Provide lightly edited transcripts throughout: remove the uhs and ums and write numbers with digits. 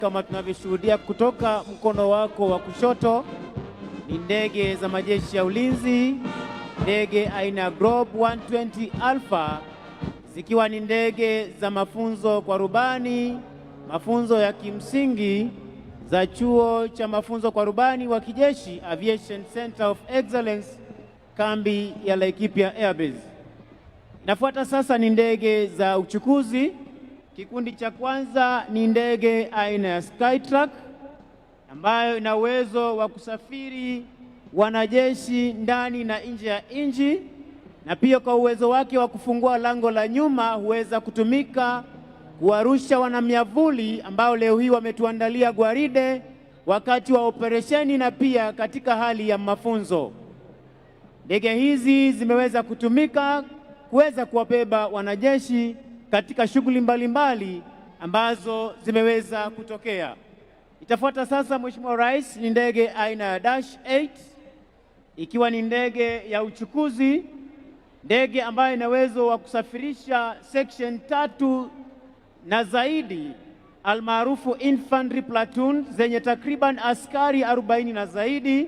Kama tunavyoshuhudia kutoka mkono wako wa kushoto ni ndege za majeshi ya ulinzi, ndege aina ya Globe 120 Alpha, zikiwa ni ndege za mafunzo kwa rubani, mafunzo ya kimsingi za chuo cha mafunzo kwa rubani wa kijeshi, Aviation Center of Excellence, kambi ya Laikipia Air Base. Inafuata sasa ni ndege za uchukuzi. Kikundi cha kwanza ni ndege aina ya Skytrack ambayo ina uwezo wa kusafiri wanajeshi ndani na nje ya nchi, na pia kwa uwezo wake wa kufungua lango la nyuma huweza kutumika kuwarusha wanamiavuli ambao leo hii wametuandalia gwaride wakati wa operesheni na pia katika hali ya mafunzo. Ndege hizi zimeweza kutumika kuweza kuwabeba wanajeshi katika shughuli mbalimbali ambazo zimeweza kutokea. Itafuata sasa, Mheshimiwa Rais, ni ndege aina ya Dash 8 ikiwa ni ndege ya uchukuzi, ndege ambayo ina uwezo wa kusafirisha section 3 na zaidi almaarufu infantry platoon zenye takriban askari 40 na zaidi,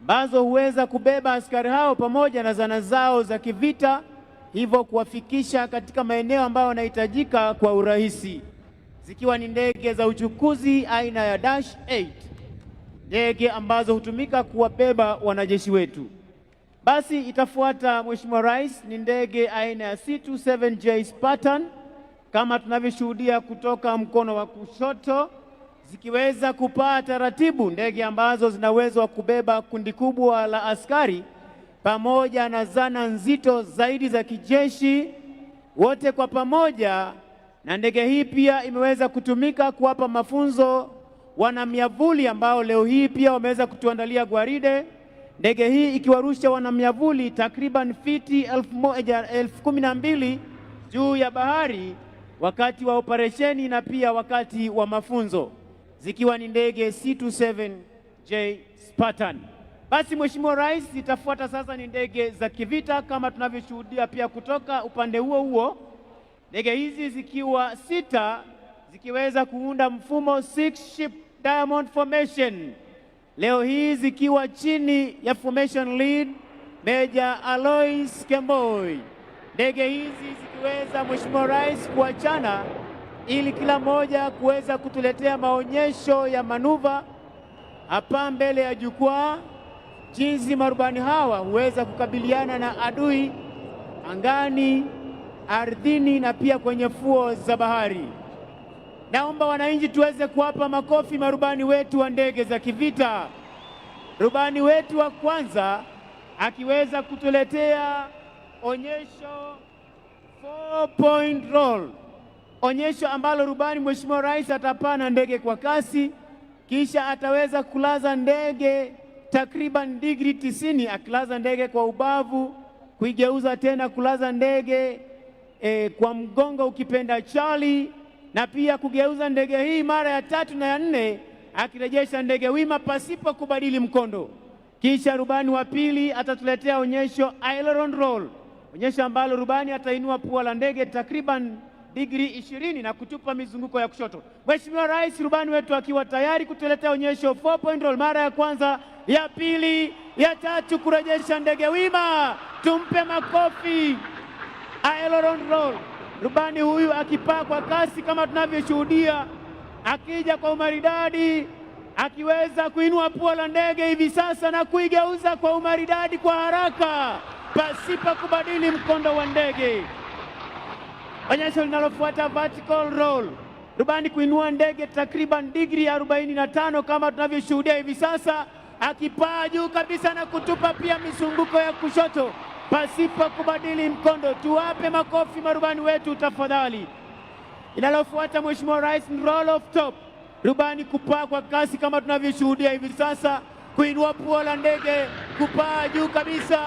ambazo huweza kubeba askari hao pamoja na zana zao za kivita, hivyo kuwafikisha katika maeneo ambayo yanahitajika kwa urahisi, zikiwa ni ndege za uchukuzi aina ya Dash 8, ndege ambazo hutumika kuwabeba wanajeshi wetu. Basi itafuata, Mheshimiwa Rais, ni ndege aina ya C-27J Spartan kama tunavyoshuhudia kutoka mkono wa kushoto, zikiweza kupaa taratibu, ndege ambazo zina uwezo wa kubeba kundi kubwa la askari pamoja na zana nzito zaidi za kijeshi wote kwa pamoja. Na ndege hii pia imeweza kutumika kuwapa mafunzo wanamiavuli ambao leo hii pia wameweza kutuandalia gwaride, ndege hii ikiwarusha wanamiavuli takriban fiti 12,000 juu ya bahari wakati wa operesheni na pia wakati wa mafunzo, zikiwa ni ndege C-27J Spartan. Basi Mheshimiwa Rais, itafuata sasa ni ndege za kivita kama tunavyoshuhudia pia kutoka upande huo, ndege hizi zikiwa 6 zikiweza kuunda mfumo 6 ship diamond formation, leo hii zikiwa chini ya formation lead Major Alois Kemboi. Ndege hizi zikiweza, Mheshimiwa Rais, kuachana ili kila moja kuweza kutuletea maonyesho ya manuva hapa mbele ya jukwaa, jinsi marubani hawa huweza kukabiliana na adui angani, ardhini na pia kwenye fuo za bahari. Naomba wananchi tuweze kuwapa makofi marubani wetu wa ndege za kivita. Rubani wetu wa kwanza akiweza kutuletea onyesho 4-point roll, onyesho ambalo rubani Mheshimiwa Rais atapana ndege kwa kasi, kisha ataweza kulaza ndege takriban degree 90, akilaza ndege kwa ubavu, kuigeuza tena kulaza ndege kwa mgongo ukipenda Charlie, na pia kugeuza ndege hii mara ya 3 na ya 4, akirejesha ndege wima pasipo kubadili mkondo. Kisha rubani wa pili atatuletea onyesho aileron roll, onyesho ambalo rubani atainua pua la ndege takriban degree 20 na kutupa mizunguko ya kushoto. Mheshimiwa Rais, rubani wetu akiwa tayari kutuletea onyesho 4-point roll, mara ya kwanza, ya pili, ya 3, kurejesha ndege wima. Tumpe makofi. Aileron roll, rubani huyu akipaa kwa kasi kama tunavyoshuhudia, akija kwa umaridadi, akiweza kuinua pua la ndege hivi sasa na kuigeuza kwa umaridadi kwa haraka pasipo kubadili mkondo wa ndege. Onyesho linalofuata vertical roll, rubani kuinua ndege takriban degree 45 kama tunavyoshuhudia hivi sasa, akipaa juu kabisa na kutupa pia mizunguko ya kushoto pasipo kubadili mkondo. Tuwape makofi marubani wetu tafadhali. Inalofuata, Mheshimiwa Rais, ni roll of top, rubani kupaa kwa kasi kama tunavyoshuhudia hivi sasa, kuinua pua la ndege, kupaa juu kabisa,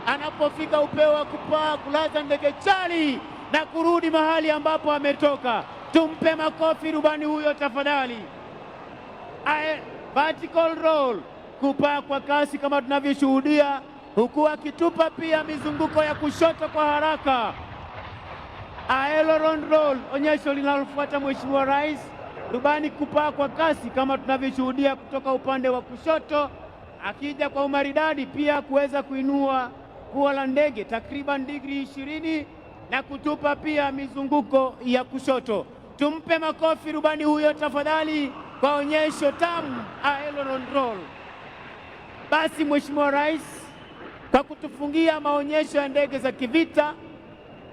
anapofika upeo wa kupaa kulaza ndege chali na kurudi mahali ambapo ametoka. Tumpe makofi rubani huyo tafadhali. Vertical roll, kupaa kwa kasi kama tunavyoshuhudia, huku akitupa pia mizunguko ya kushoto kwa haraka. Aileron roll, onyesho linalofuata Mheshimiwa Rais, rubani kupaa kwa kasi kama tunavyoshuhudia kutoka upande wa kushoto, akija kwa umaridadi pia kuweza kuinua pua la ndege takriban digrii 20 na kutupa pia mizunguko ya kushoto. Tumpe makofi rubani huyo tafadhali kwa onyesho tamu aileron roll. Basi Mheshimiwa Rais, kwa kutufungia maonyesho ya ndege za kivita,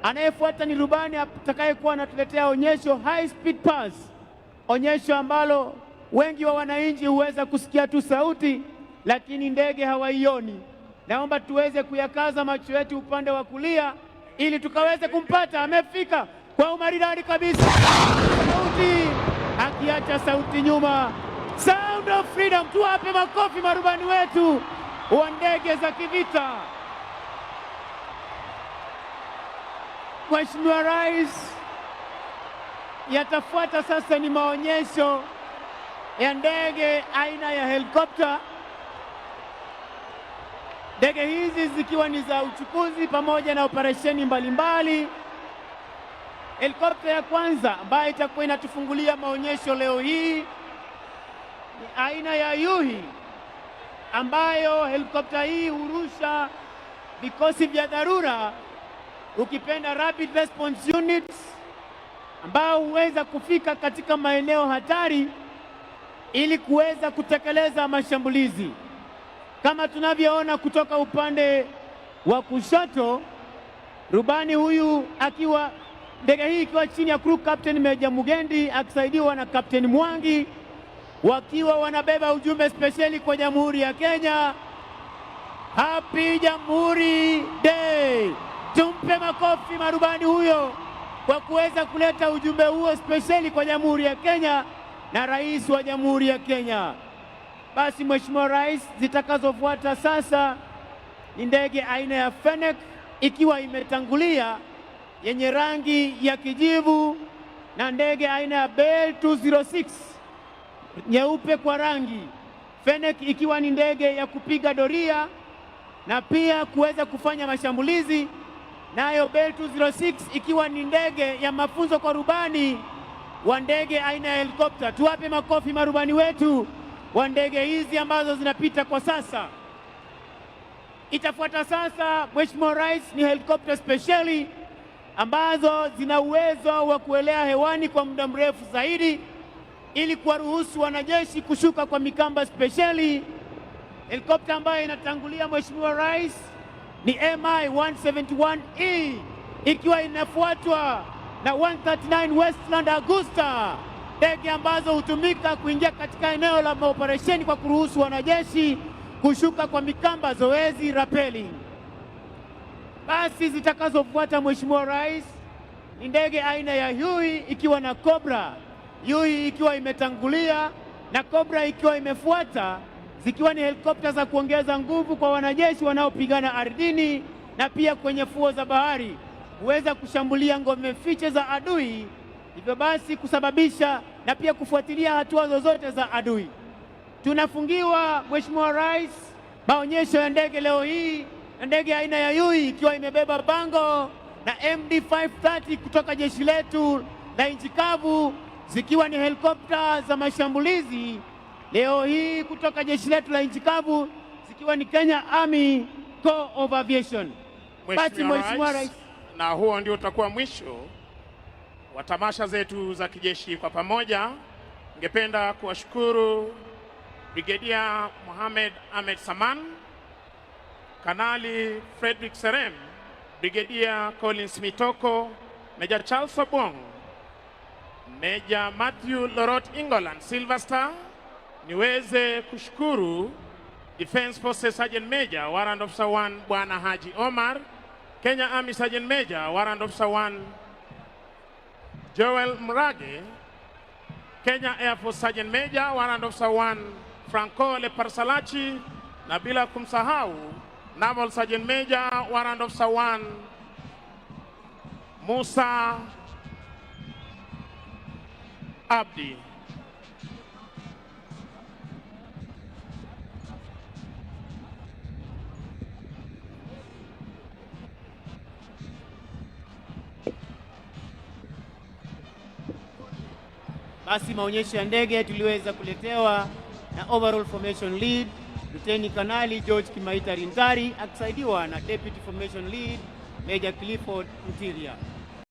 anayefuata ni rubani atakayekuwa anatuletea onyesho high speed pass, onyesho ambalo wengi wa wananchi huweza kusikia tu sauti lakini ndege hawaioni. Naomba tuweze kuyakaza macho yetu upande wa kulia ili tukaweze kumpata. Amefika kwa umaridadi kabisa, sauti akiacha sauti nyuma. Sound of freedom. Tuwape makofi marubani wetu wa ndege za kivita. Mheshimiwa Rais, yatafuata sasa ni maonyesho ya ndege aina ya helikopta. Ndege hizi zikiwa ni za uchukuzi pamoja na operesheni mbalimbali. Helikopta ya kwanza ambayo itakuwa inatufungulia maonyesho leo hii ni aina ya Yuhi, ambayo helikopta hii hurusha vikosi vya dharura, ukipenda Rapid Response Units, ambao huweza kufika katika maeneo hatari ili kuweza kutekeleza mashambulizi. Kama tunavyoona kutoka upande wa kushoto, rubani huyu akiwa ndege hii ikiwa chini ya crew captain Meja Mugendi akisaidiwa na Captain Mwangi, wakiwa wanabeba ujumbe spesheli kwa Jamhuri ya Kenya. Happy Jamhuri Day. Tumpe makofi marubani huyo kwa kuweza kuleta ujumbe huo spesheli kwa Jamhuri ya Kenya na Rais wa Jamhuri ya Kenya. Basi Mheshimiwa Rais, zitakazofuata sasa ni ndege aina ya Fennec ikiwa imetangulia, yenye rangi ya kijivu, na ndege aina ya Bell 206 nyeupe kwa rangi. Fennec ikiwa ni ndege ya kupiga doria na pia kuweza kufanya mashambulizi, nayo Bell 206 ikiwa ni ndege ya mafunzo kwa rubani wa ndege aina ya helikopta. Tuwape makofi marubani wetu wa ndege hizi ambazo zinapita kwa sasa. Itafuata sasa Mheshimiwa Rais ni helikopta spesheli ambazo zina uwezo wa kuelea hewani kwa muda mrefu zaidi ili kuwaruhusu wanajeshi kushuka kwa mikamba spesheli. Helikopta ambayo inatangulia Mheshimiwa Rais ni MI-171E ikiwa inafuatwa na 139 Westland Augusta, ndege ambazo hutumika kuingia katika eneo la operesheni kwa kuruhusu wanajeshi kushuka kwa mikamba, zoezi rappelling. Basi zitakazofuata Mheshimiwa Rais ni ndege aina ya Huey ikiwa na Cobra, Huey ikiwa imetangulia na Cobra ikiwa imefuata, zikiwa ni helikopta za kuongeza nguvu kwa wanajeshi wanaopigana ardhini na pia kwenye fuo za bahari, huweza kushambulia ngome fiche za adui, hivyo basi kusababisha na pia kufuatilia hatua zozote za adui. Tunafungiwa Mheshimiwa Rais maonyesho ya ndege leo hii na ndege aina ya Yui ikiwa imebeba bango na MD530 kutoka jeshi letu la nchi kavu, zikiwa ni helikopta za mashambulizi leo hii kutoka jeshi letu la nchi kavu, zikiwa ni Kenya Army Corps of Aviation. Mheshimiwa Rais, na huo ndio utakuwa mwisho wa tamasha zetu za kijeshi kwa pamoja. Ningependa kuwashukuru Brigedia Mohamed Ahmed Saman, Kanali Frederick Serem, Brigedia Collins Mitoko, Major Charles Obong, Major Matthew Lorot Ingoland, Silver Star. Niweze kushukuru Defense Forces Sergeant Major, Warrant Officer 1 Bwana Haji Omar, Kenya Army Sergeant Major, Warrant Officer 1 Joel Mrage, Kenya Air Force Sergeant Major, Warrant Officer 1 Franco Leparsalachi, na bila kumsahau Naval Sergeant Major, Warrant Officer 1 Musa Abdi. Basi maonyesho ya ndege tuliweza kuletewa na Overall Formation Lead Luteni Kanali George Kimaita Rintari akisaidiwa na Deputy Formation Lead Major Clifford Mtiria.